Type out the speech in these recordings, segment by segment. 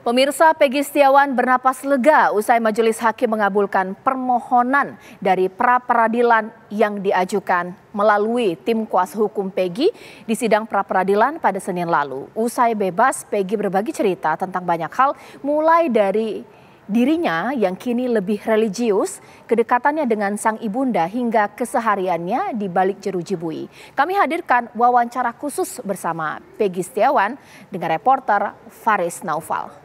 Pemirsa, Peggy Setiawan bernapas lega usai majelis hakim mengabulkan permohonan dari pra-peradilan yang diajukan melalui tim kuasa hukum Peggy di sidang pra-peradilan pada Senin lalu. Usai bebas, Peggy berbagi cerita tentang banyak hal, mulai dari dirinya yang kini lebih religius, kedekatannya dengan sang ibunda hingga kesehariannya di balik jeruji bui. Kami hadirkan wawancara khusus bersama Peggy Setiawan dengan reporter Faris Naufal.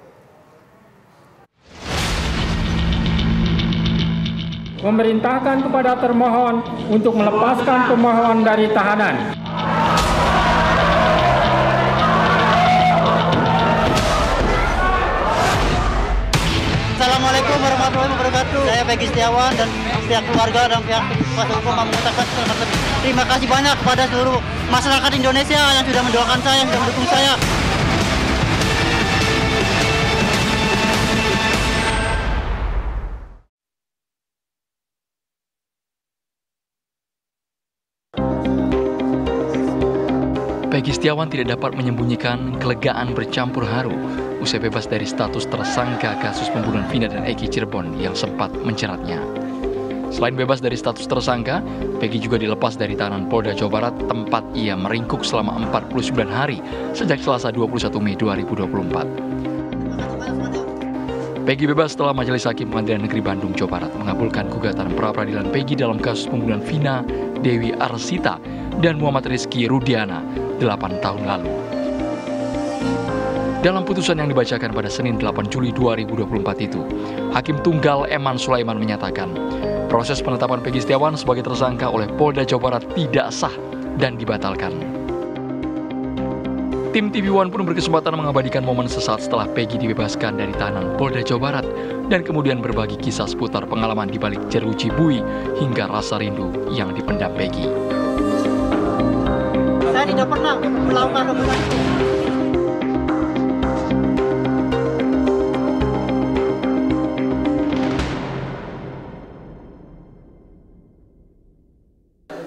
Memerintahkan kepada termohon untuk melepaskan pemohon dari tahanan. Assalamualaikum warahmatullahi wabarakatuh. Saya Peggy Setiawan dan pihak keluarga dan pihak kuasa hukum mengucapkan terima kasih banyak kepada seluruh masyarakat Indonesia yang sudah mendoakan saya, yang sudah mendukung saya. Peggy Setiawan tidak dapat menyembunyikan kelegaan bercampur haru usai bebas dari status tersangka kasus pembunuhan Vina dan Eki Cirebon yang sempat menjeratnya. Selain bebas dari status tersangka, Peggy juga dilepas dari tahanan Polda Jawa Barat tempat ia meringkuk selama 49 hari sejak Selasa 21 Mei 2024. Peggy bebas setelah Majelis Hakim Pengadilan Negeri Bandung, Jawa Barat mengabulkan gugatan pra-peradilan Peggy dalam kasus pembunuhan Vina, Dewi Arsita, dan Muhammad Rizky Rudiana 8 tahun lalu. Dalam putusan yang dibacakan pada Senin 8 Juli 2024 itu, Hakim Tunggal Eman Sulaiman menyatakan proses penetapan Peggy Setiawan sebagai tersangka oleh Polda Jawa Barat tidak sah dan dibatalkan. Tim TV One pun berkesempatan mengabadikan momen sesaat setelah Peggy dibebaskan dari tahanan Polda Jawa Barat dan kemudian berbagi kisah seputar pengalaman di balik jeruji bui hingga rasa rindu yang dipendam Peggy. Saya tidak pernah melakukan hubungan.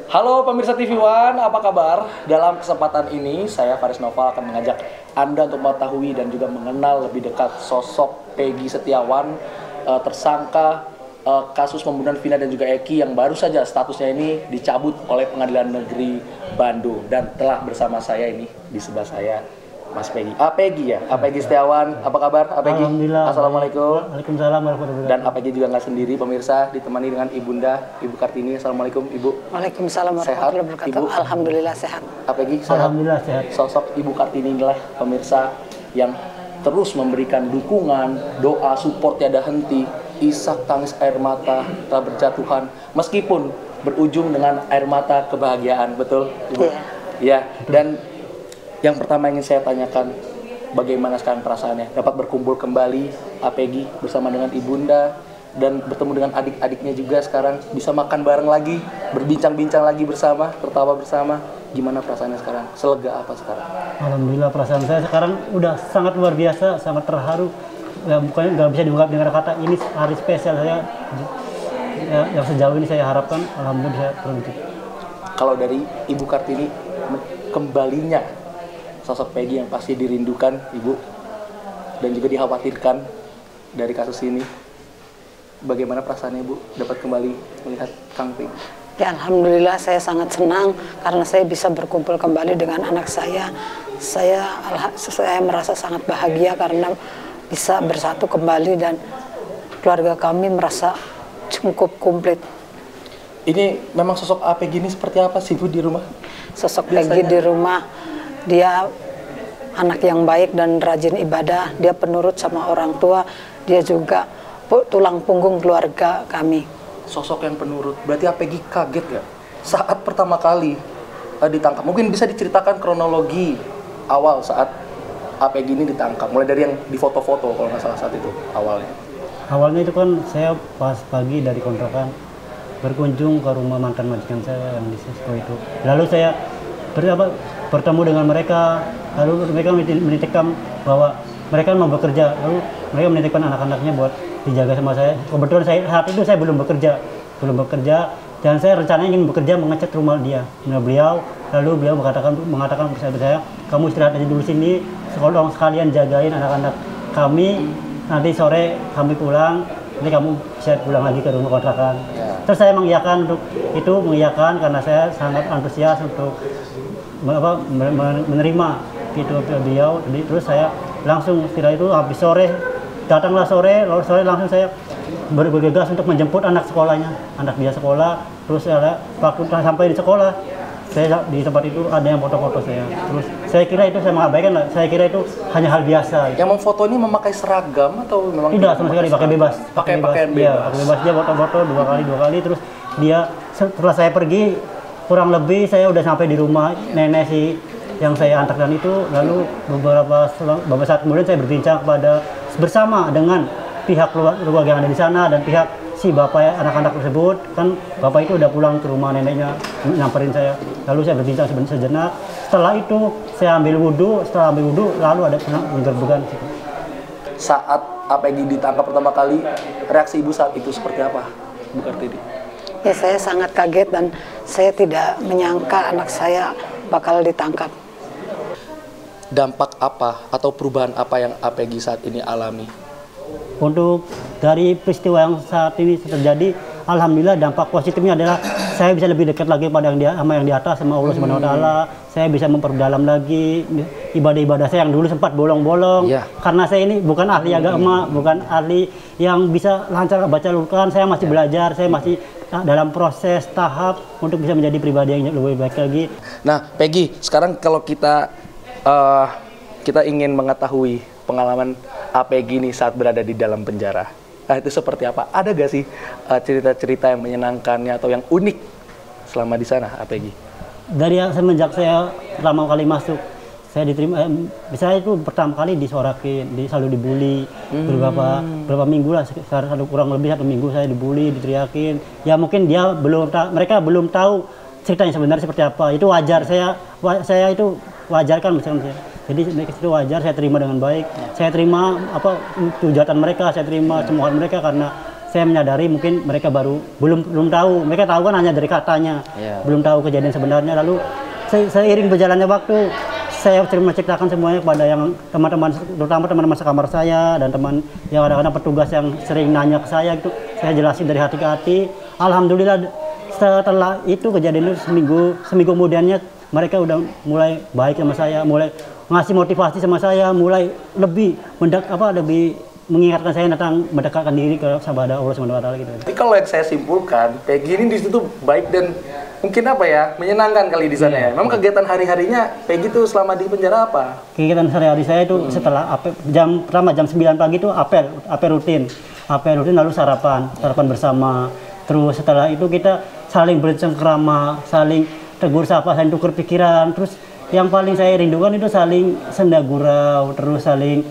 Halo pemirsa TV One, apa kabar? Dalam kesempatan ini, saya Faris Naufal akan mengajak Anda untuk mengetahui dan juga mengenal lebih dekat sosok Peggy Setiawan, tersangka kasus pembunuhan Vina dan juga Eki yang baru saja statusnya ini dicabut oleh Pengadilan Negeri Bandung. Dan telah bersama saya ini, di sebelah saya, Mas Peggy. Peggy ya? Peggy Setiawan, apa kabar? Peggy? Alhamdulillah. Assalamualaikum. Waalaikumsalam warahmatullahi wabarakatuh. Dan Peggy juga nggak sendiri, pemirsa, ditemani dengan Ibunda, Ibu Kartini. Assalamualaikum, Ibu. Waalaikumsalam warahmatullahi wabarakatuh. Ibu? Alhamdulillah sehat. Peggy, sehat? Alhamdulillah sehat. Sosok Ibu Kartini inilah pemirsa yang terus memberikan dukungan, doa, support tiada henti, isak tangis air mata tak berjatuhan, meskipun berujung dengan air mata kebahagiaan, betul? Ibu? Iya. Ya, dan yang pertama ingin saya tanyakan, bagaimana sekarang perasaannya dapat berkumpul kembali Peggy bersama dengan ibunda dan bertemu dengan adik-adiknya juga, sekarang bisa makan bareng lagi, berbincang-bincang lagi bersama, tertawa bersama. Gimana perasaannya sekarang? Selega apa sekarang? Alhamdulillah, perasaan saya sekarang udah sangat luar biasa, sangat terharu. Ya, bukannya nggak bisa diungkap dengan kata, ini hari spesial saya ya, yang sejauh ini saya harapkan. Alhamdulillah saya berhenti. Kalau dari Ibu Kartini, kembalinya sosok Peggy yang pasti dirindukan Ibu dan juga dikhawatirkan dari kasus ini, bagaimana perasaannya Ibu dapat kembali melihat Kang Peggy? Ya, alhamdulillah saya sangat senang karena saya bisa berkumpul kembali dengan anak saya. Saya merasa sangat bahagia karena bisa bersatu kembali dan keluarga kami merasa cukup komplit. Ini memang sosok Peggy ini seperti apa sih Bu di rumah? Sosok Peggy di rumah, dia anak yang baik dan rajin ibadah, dia penurut sama orang tua, dia juga tulang punggung keluarga kami. Sosok yang penurut, berarti Peggy kaget ya saat pertama kali ditangkap? Mungkin bisa diceritakan kronologi awal saat Peggy ini ditangkap, mulai dari yang di foto-foto kalau nggak salah saat itu awalnya. Awalnya itu kan saya pas pagi dari kontrakan berkunjung ke rumah mantan majikan saya yang di Sisko itu. Lalu saya bertemu dengan mereka, lalu mereka menitikkan bahwa mereka mau bekerja, lalu mereka menitipkan anak-anaknya buat dijaga sama saya. Kebetulan saat itu saya belum bekerja, dan saya rencananya ingin bekerja mengecat rumah dia. Lalu beliau mengatakan kepada saya, kamu istirahat aja dulu sini, sekalian jagain anak-anak kami, nanti sore kami pulang, nanti kamu bisa pulang lagi ke rumah kontrakan. Terus saya mengiyakan untuk itu, mengiyakan karena saya sangat antusias untuk menerima gitu beliau. Jadi terus saya langsung setelah itu habis sore, datanglah sore, lalu sore langsung saya bergegas untuk menjemput anak sekolahnya, anak dia sekolah. Terus waktu sampai di sekolah, saya di tempat itu ada yang foto-foto saya. Terus saya kira itu, saya mengabaikan lah, saya kira itu hanya hal biasa. Yang memfoto ini memakai seragam atau memang tidak sama sekali, pakai bebas. Pakai pakaian bebas. Iya, pakai bebas. Dia foto-foto dua kali. Terus dia setelah saya pergi kurang lebih saya udah sampai di rumah nenek si yang saya antarkan itu. Lalu beberapa saat kemudian saya berbincang bersama dengan pihak keluarga yang ada di sana dan pihak si bapak anak-anak tersebut. Kan bapak itu udah pulang ke rumah neneknya, nyamperin saya. Lalu saya berbincang sejenak. Setelah itu saya ambil wudhu. Lalu ada penggerbekan. Saat APG ditangkap pertama kali, reaksi ibu saat itu seperti apa, Bu Kartini? Ya, saya sangat kaget dan saya tidak menyangka anak saya bakal ditangkap. Dampak apa atau perubahan apa yang APG saat ini alami? Untuk dari peristiwa yang saat ini terjadi, alhamdulillah dampak positifnya adalah saya bisa lebih dekat lagi pada yang di atas, sama Allah Subhanahu wa taala. Saya bisa memperdalam lagi ibadah-ibadah saya yang dulu sempat bolong-bolong. Karena saya ini bukan ahli agama, bukan ahli yang bisa lancar baca Al-Qur'an. Saya masih belajar, saya masih dalam proses tahap untuk bisa menjadi pribadi yang lebih baik lagi. Nah, Peggy, sekarang kalau kita ingin mengetahui pengalaman APG ini saat berada di dalam penjara. Nah, itu seperti apa? Ada gak sih cerita-cerita yang menyenangkannya atau yang unik selama di sana, APG? Dari semenjak saya pertama kali masuk, saya diterima, saya itu pertama kali disorakin, selalu dibully. Berapa minggu lah, kurang lebih 1 minggu saya dibully, diteriakin. Ya mungkin mereka belum tahu ceritanya sebenarnya seperti apa. Itu wajar, saya itu wajarkan misalnya. Jadi itu wajar, saya terima dengan baik. Saya terima hujatan mereka, saya terima cemoohan mereka karena saya menyadari mungkin mereka belum tahu. Mereka tahu kan hanya dari katanya, belum tahu kejadian sebenarnya. Lalu seiring berjalannya waktu, saya menceritakan semuanya kepada yang teman-teman, terutama teman-teman sekamar saya dan teman yang kadang-kadang petugas yang sering nanya ke saya itu, saya jelasin dari hati ke hati. Alhamdulillah setelah itu kejadian itu seminggu kemudiannya mereka udah mulai baik sama saya, mulai ngasih motivasi sama saya, mulai lebih mengingatkan saya tentang mendekatkan diri kepada Allah Subhanahu wa taala gitu. Tapi kalau yang saya simpulkan, Peggy ini di situ baik dan mungkin menyenangkan kali di sana ya. Memang kegiatan hari-harinya Peggy itu selama di penjara apa? Kegiatan sehari-hari saya itu setelah jam 9 pagi itu apel rutin lalu sarapan bersama. Terus setelah itu kita saling bercengkrama, saling tegur sapa, saling tukar pikiran. Terus yang paling saya rindukan itu saling senda gurau, terus saling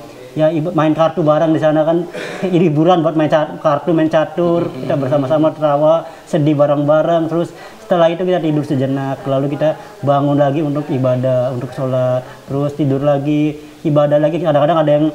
main kartu bareng di sana kan, hiburan buat main kartu, main catur, kita bersama-sama tertawa, sedih bareng-bareng. Terus setelah itu kita tidur sejenak, lalu kita bangun lagi untuk ibadah, untuk sholat, terus tidur lagi, ibadah lagi. Kadang-kadang ada yang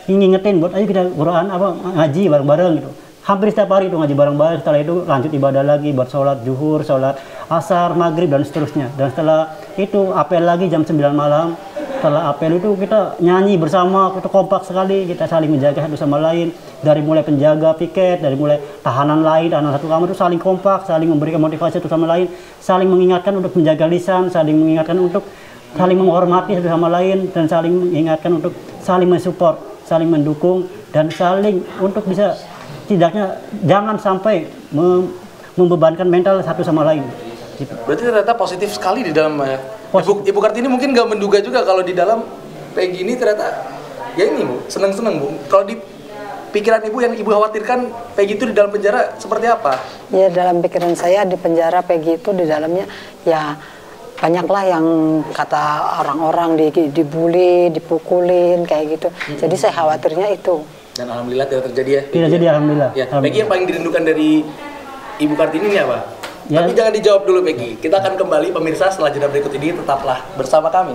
ngingetin buat ayo kita Quran ngaji bareng-bareng gitu. Hampir setiap hari itu ngaji bareng-bareng. Setelah itu lanjut ibadah lagi buat sholat zuhur, sholat asar, maghrib dan seterusnya. Dan setelah itu apel lagi jam 9 malam. Setelah apel itu kita nyanyi bersama, kita kompak sekali, kita saling menjaga satu sama lain. Dari mulai penjaga piket, dari mulai tahanan satu kamar itu saling kompak, saling memberikan motivasi satu sama lain, saling mengingatkan untuk menjaga lisan, saling mengingatkan untuk saling menghormati satu sama lain, dan saling mengingatkan untuk saling mensupport, saling mendukung, dan saling untuk bisa tidaknya jangan sampai membebankan mental satu sama lain. Gitu. Berarti ternyata positif sekali di dalam ya. Ibu Kartini mungkin nggak menduga juga kalau di dalam Peggy ini ternyata ya ini Bu, seneng-seneng Bu. Kalau di pikiran Ibu yang Ibu khawatirkan Peggy itu di dalam penjara seperti apa? Ya dalam pikiran saya di penjara Peggy itu di dalamnya ya banyaklah yang kata orang-orang dibully, dipukulin kayak gitu. Jadi saya khawatirnya itu. Dan alhamdulillah tidak terjadi ya. Tidak jadi alhamdulillah. Ya, Peggy yang paling dirindukan dari Ibu Kartini ini apa? Ya. Tapi jangan dijawab dulu Peggy. Kita akan kembali pemirsa setelah jeda berikut ini, tetaplah bersama kami.